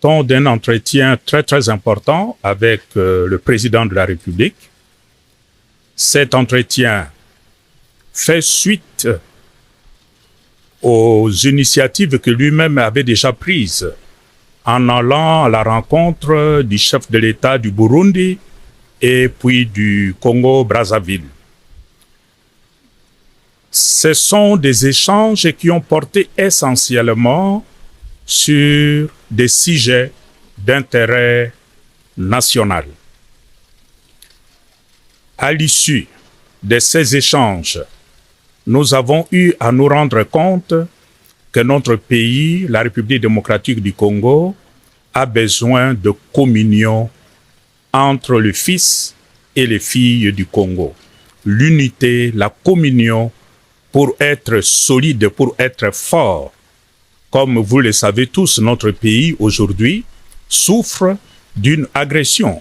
sortons d'un entretien très important avec le président de la République. Cet entretien fait suite aux initiatives que lui-même avait déjà prises en allant à la rencontre du chef de l'État du Burundi et puis du Congo-Brazzaville. Ce sont des échanges qui ont porté essentiellement sur des sujets d'intérêt national. À l'issue de ces échanges, nous avons eu à nous rendre compte que notre pays, la République démocratique du Congo, a besoin de communion entre le fils et les filles du Congo. L'unité, la communion pour être solide, pour être fort. Comme vous le savez tous, notre pays aujourd'hui souffre d'une agression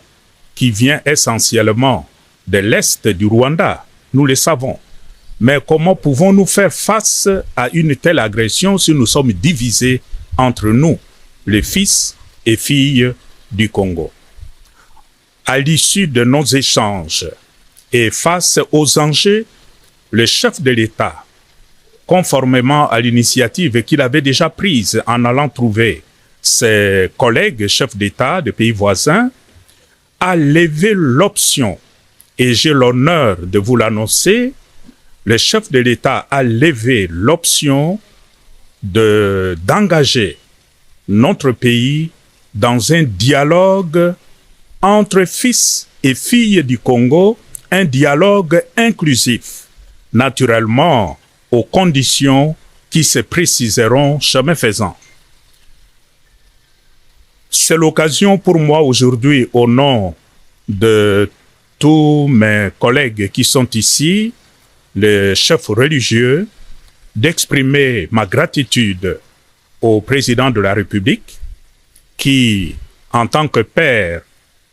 qui vient essentiellement de l'Est du Rwanda. Nous le savons. Mais comment pouvons-nous faire face à une telle agression si nous sommes divisés entre nous, les fils et filles du Congo? À l'issue de nos échanges et face aux enjeux, le chef de l'État, conformément à l'initiative qu'il avait déjà prise en allant trouver ses collègues chefs d'État de pays voisins, a levé l'option, et j'ai l'honneur de vous l'annoncer, le chef de l'État a levé l'option d'engager notre pays dans un dialogue entre fils et filles du Congo, un dialogue inclusif, naturellement aux conditions qui se préciseront chemin faisant. C'est l'occasion pour moi aujourd'hui, au nom de tous mes collègues qui sont ici, les chefs religieux, d'exprimer ma gratitude au président de la République qui, en tant que père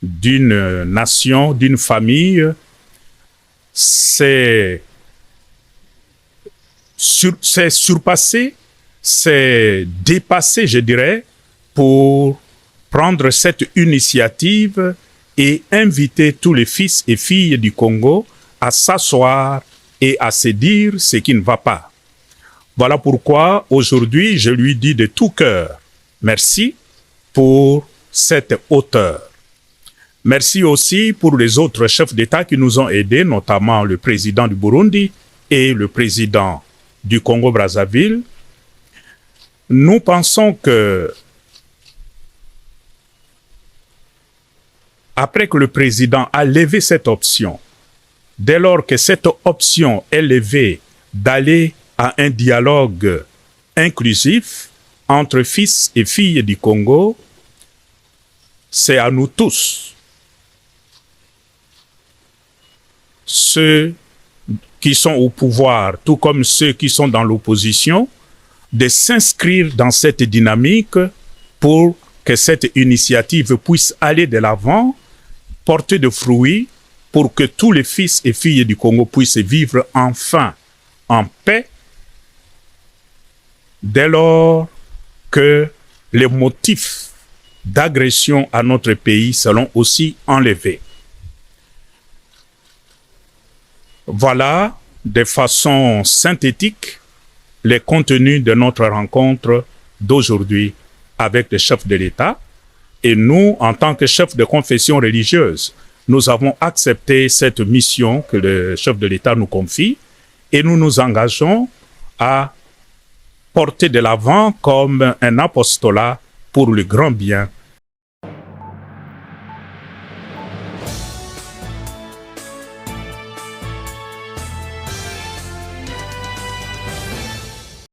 d'une nation, d'une famille, s'est surpassé, s'est dépassé, je dirais, pour prendre cette initiative et inviter tous les fils et filles du Congo à s'asseoir et à se dire ce qui ne va pas. Voilà pourquoi aujourd'hui je lui dis de tout cœur merci pour cette hauteur. Merci aussi pour les autres chefs d'État qui nous ont aidés, notamment le président du Burundi et le président du Congo-Brazzaville. Nous pensons que après que le président a levé cette option, dès lors que cette option est levée d'aller à un dialogue inclusif entre fils et filles du Congo, c'est à nous tous, ceux qui sont au pouvoir, tout comme ceux qui sont dans l'opposition, de s'inscrire dans cette dynamique pour que cette initiative puisse aller de l'avant, porter de fruits, pour que tous les fils et filles du Congo puissent vivre enfin en paix, dès lors que les motifs d'agression à notre pays seront aussi enlevés. Voilà, de façon synthétique, les contenus de notre rencontre d'aujourd'hui avec le chef de l'État. Et nous, en tant que chef de confession religieuse, nous avons accepté cette mission que le chef de l'État nous confie et nous nous engageons à porter de l'avant comme un apostolat pour le grand bien